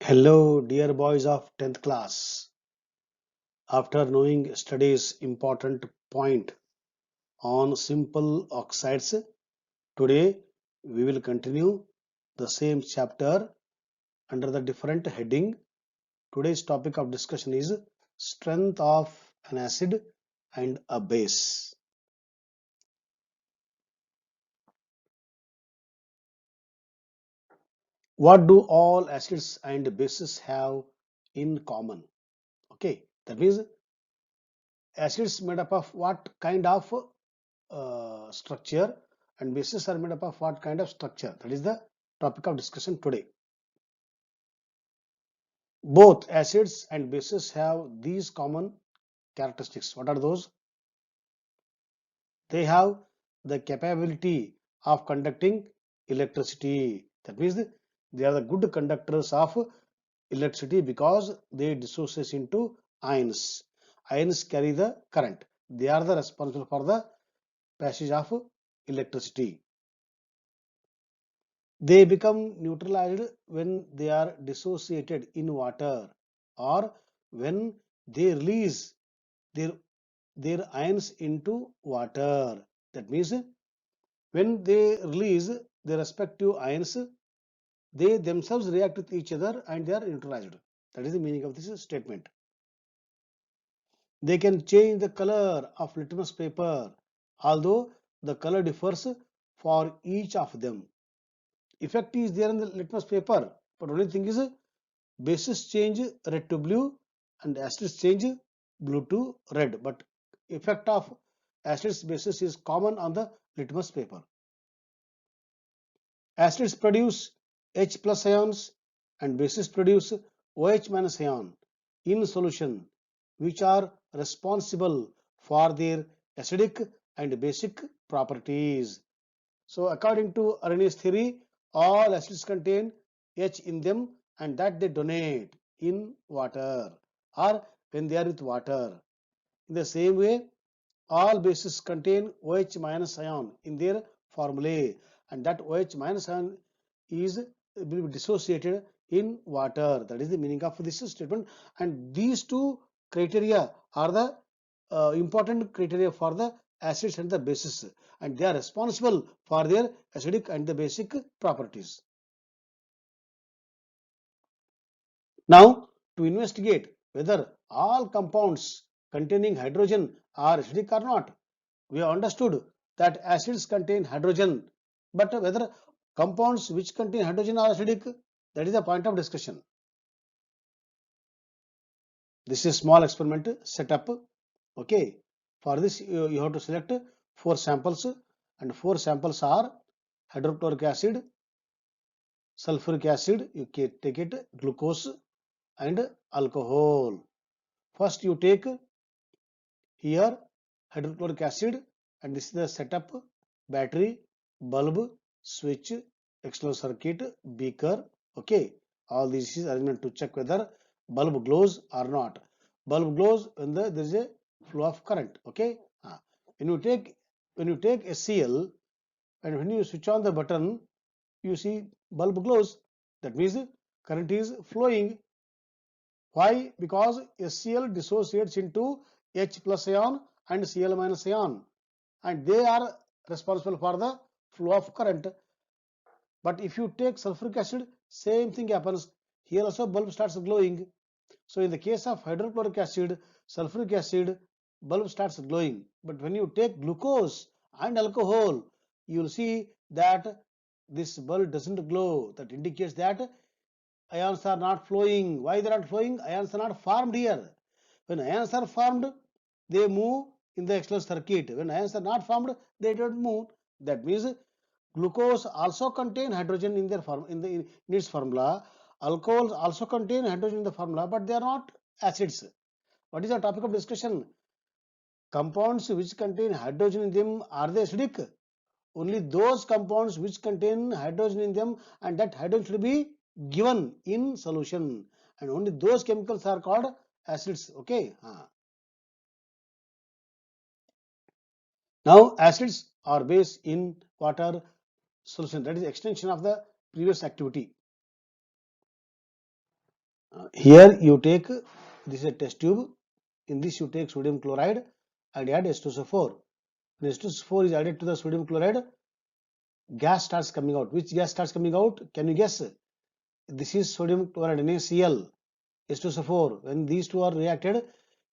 Hello, dear boys of 10th class. After knowing yesterday's important point on simple oxides, today we will continue the same chapter under the different heading. Today's topic of discussion is strength of an acid and a base. What do all acids and bases have in common? Okay, that means acids made up of what kind of structure and bases are made up of what kind of structure. That is the topic of discussion today. Both acids and bases have these common characteristics. What are those? They have the capability of conducting electricity. That means they are the good conductors of electricity because they dissociate into ions. Ions carry the current. They are the responsible for the passage of electricity. They become neutralized when they are dissociated in water or when they release their, their ions into water. That means when they release their respective ions, they themselves react with each other and they are neutralized. That is the meaning of this statement. They can change the color of litmus paper, although the color differs for each of them. Effect is there in the litmus paper, but only thing is bases change red to blue and acids change blue to red, but effect of acids bases is common on the litmus paper. Acids produce H plus ions and bases produce OH minus ion in solution, which are responsible for their acidic and basic properties. So according to Arrhenius theory, all acids contain H in them and that they donate in water or when they are with water. In the same way, all bases contain OH minus ion in their formulae and that OH minus ion is will be dissociated in water. That is the meaning of this statement, and these two criteria are the important criteria for the acids and the bases, and they are responsible for their acidic and the basic properties. Now, to investigate whether all compounds containing hydrogen are acidic or not, we have understood that acids contain hydrogen, but whether compounds which contain hydrogen are acidic, that is the point of discussion. This is small experiment setup. Okay, for this you have to select 4 samples, and 4 samples are hydrochloric acid, sulfuric acid, you can take it, glucose and alcohol. First you take here hydrochloric acid, and this is the setup: battery, bulb, switch, external circuit, beaker. Okay, all this is arrangement to check whether bulb glows or not. Bulb glows when there is a flow of current. Okay, when you take HCl and when you switch on the button, you see bulb glows. That means current is flowing. Why? Because HCl dissociates into H plus ion and Cl minus ion, and they are responsible for the flow of current. But if you take sulfuric acid, same thing happens. Here also bulb starts glowing. So in the case of hydrochloric acid, sulfuric acid, bulb starts glowing. But when you take glucose and alcohol, you will see that this bulb doesn't glow. That indicates that ions are not flowing. Why they are not flowing? Ions are not formed here. When ions are formed, they move in the external circuit. When ions are not formed, they don't move. That means glucose also contain hydrogen in their form in its formula. Alcohols also contain hydrogen in the formula, but they are not acids. What is the topic of discussion? Compounds which contain hydrogen in them, are they acidic? Only those compounds which contain hydrogen in them, and that hydrogen should be given in solution, and only those chemicals are called acids. Okay. Now acids are base in water solution. That is extension of the previous activity. Here you take, this is a test tube. In this you take sodium chloride and add H2SO4. When H2SO4 is added to the sodium chloride, gas starts coming out. Which gas starts coming out? Can you guess? This is sodium chloride, NaCl, H2SO4. When these two are reacted,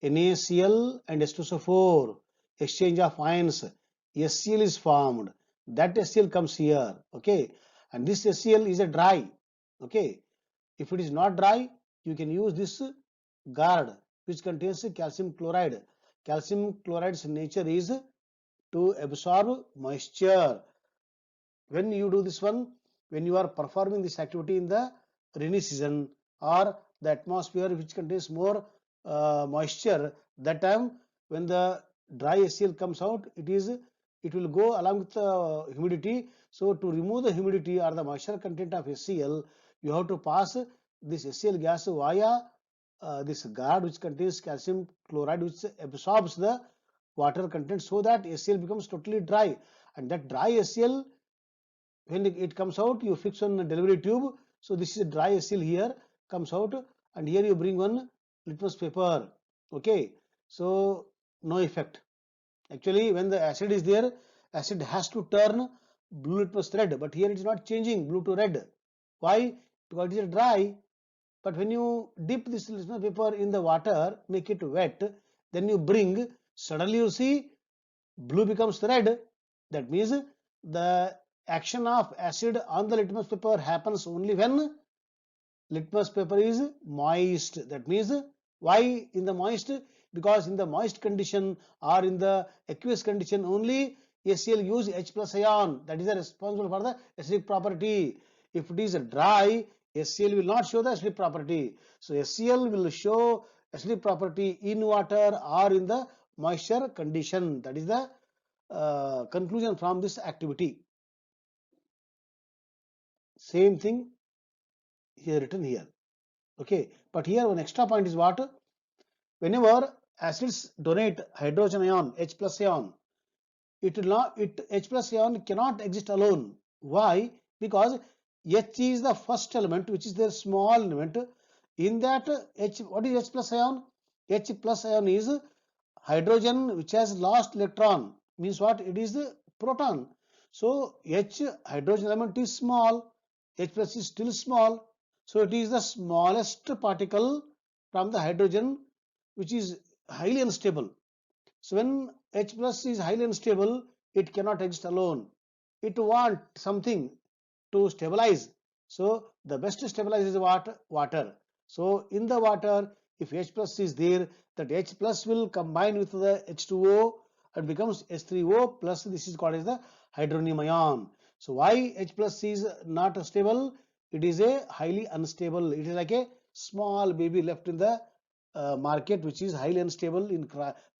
NaCl and H2SO4, exchange of ions, HCl is formed. That HCl comes here, okay? And this HCl is a dry, okay? If it is not dry, you can use this guard which contains calcium chloride. Calcium chloride's nature is to absorb moisture. When you do this one, when you are performing this activity in the rainy season or the atmosphere which contains more moisture, that time when the dry HCl comes out, it will go along with the humidity. So to remove the humidity or the moisture content of HCl, you have to pass this HCl gas via this guard which contains calcium chloride, which absorbs the water content, so that HCl becomes totally dry. And that dry HCl, when it comes out, you fix on a delivery tube. So this is a dry HCl here comes out, and here you bring one litmus paper, okay? So no effect. Actually, when the acid is there, acid has to turn blue litmus red, but here it is not changing blue to red. Why? Because it is dry. But when you dip this litmus paper in the water, make it wet, then you bring, suddenly you see blue becomes red. That means the action of acid on the litmus paper happens only when litmus paper is moist. That means, why in the moist? Because in the moist condition or in the aqueous condition only, HCl use H plus ion, that is responsible for the acidic property. If it is dry, HCl will not show the acidic property. So HCl will show acidic property in water or in the moisture condition. That is the conclusion from this activity. Same thing here written here, okay? But here one extra point is what? Whenever acids donate hydrogen ion, H plus ion, H plus ion cannot exist alone. Why? Because H is the first element, which is the small element. In that H, what is H plus ion? H plus ion is hydrogen which has lost electron. Means what? It is the proton. So H hydrogen element is small, H plus is still small. So it is the smallest particle from the hydrogen, which is highly unstable. So when H plus is highly unstable, it cannot exist alone. It wants something to stabilize. So the best stabilizer is what? Water. So in the water, if H plus is there, that H plus will combine with the H2O and becomes H3O plus. This is called as the hydronium ion. So why H plus is not stable? It is a highly unstable. It is like a small baby left in the market, which is highly unstable in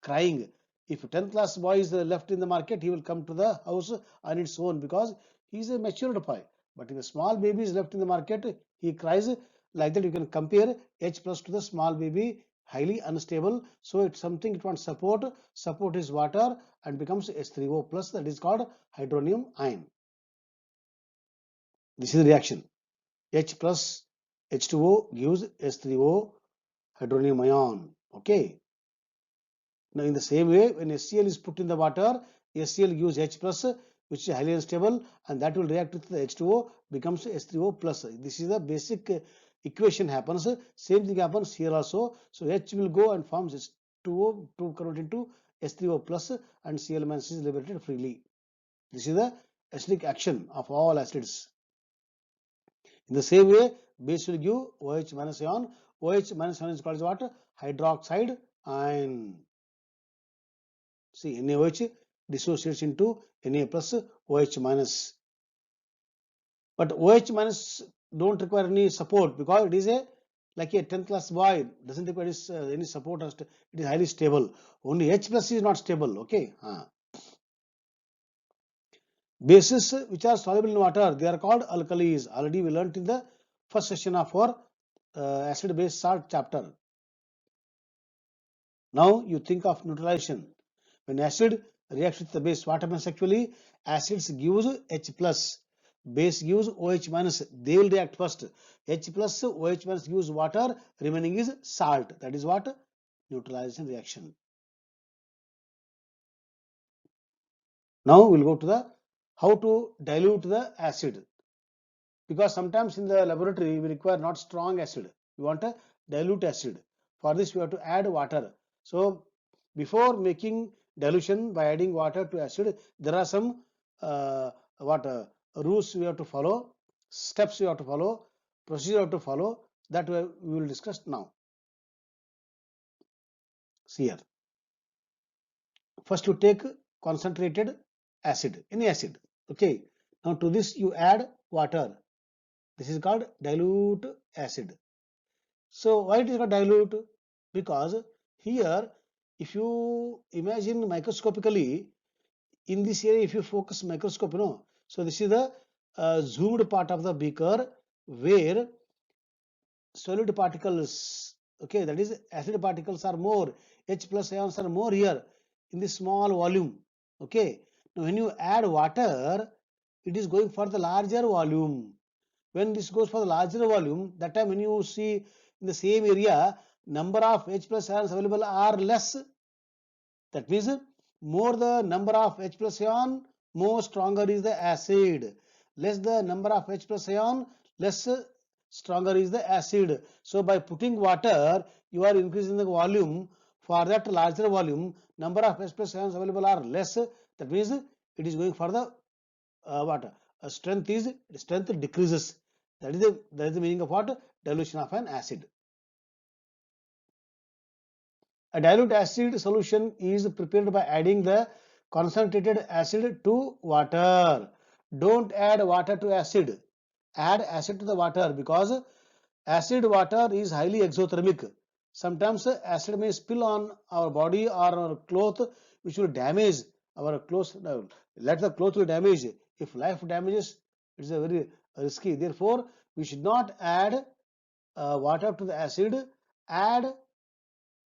crying. If a 10th class boy is left in the market, he will come to the house on its own because he is a matured boy. But if a small baby is left in the market, he cries. Like that, you can compare H plus to the small baby, highly unstable. So it's something it wants support. Support is water and becomes H3O plus. That is called hydronium ion. This is the reaction. H plus H2O gives H3O hydronium ion. Okay. Now in the same way, when HCl is put in the water, HCl gives H plus, which is highly unstable, and that will react with the H2O, becomes H3O plus. This is the basic equation happens. Same thing happens here also. So H will go and forms H2O to convert into H3O plus, and Cl minus is liberated freely. This is the acidic action of all acids. In the same way, base will give OH minus ion. OH minus ion is called as what? Hydroxide ion. See, NaOH dissociates into Na plus OH minus. But OH minus don't require any support because it is a like a 10th class boy, doesn't require any support. It is highly stable. Only H plus is not stable. Okay. Bases which are soluble in water, they are called alkalis. Already we learnt in the first session of our acid base salt chapter. Now you think of neutralization. When acid reacts with the base, what happens actually? Acids gives H plus. base gives OH minus, they will react first. H plus OH minus gives water, remaining is salt. That is what? Neutralization reaction. Now we'll go to the how to dilute the acid, because sometimes in the laboratory we require not strong acid, we want a dilute acid. For this we have to add water. So before making dilution by adding water to acid, there are some what rules we have to follow, steps we have to follow, procedure we have to follow, that we will discuss now. See here, first you take concentrated acid, any acid, okay. Now to this you add water. This is called dilute acid. So why it is called dilute? Because here, if you imagine microscopically, in this area, if you focus microscope, so this is the zoomed part of the beaker where solid particles, okay, that is acid particles are more, H plus ions are more here in this small volume, okay. Now when you add water, it is going for the larger volume. When this goes for the larger volume, that time when you see in the same area, number of H plus ions available are less. That means more the number of H plus ion, more stronger is the acid. Less the number of H plus ion, less stronger is the acid. So by putting water, you are increasing the volume. For that larger volume, number of H plus ions available are less. That means it is going for the what? Strength decreases. That is the meaning of what? Dilution of an acid. A dilute acid solution is prepared by adding the concentrated acid to water. Don't add water to acid. Add acid to the water, because acid water is highly exothermic. Sometimes acid may spill on our body or our cloth, which will damage our clothes. Let the cloth will damage. If life damages, it's a very risky. Therefore, we should not add water to the acid. Add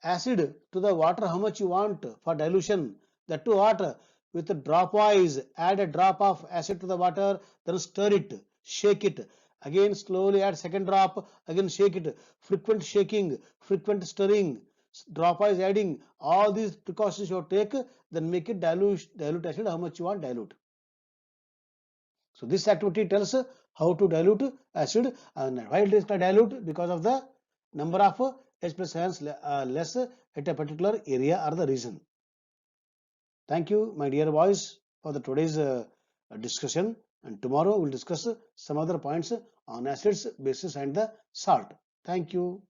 acid to the water how much you want for dilution. That too water with dropwise. Add a drop of acid to the water, then stir it, shake it. Again slowly add second drop, again shake it. Frequent shaking, frequent stirring, dropwise adding. All these precautions you take, then make it dilute acid how much you want dilute. So this activity tells how to dilute acid, and why it is called dilute, because of the number of H plus ions less at a particular area or the region. Thank you, my dear boys, for the today's discussion, and tomorrow we'll discuss some other points on acids, bases and the salt. Thank you.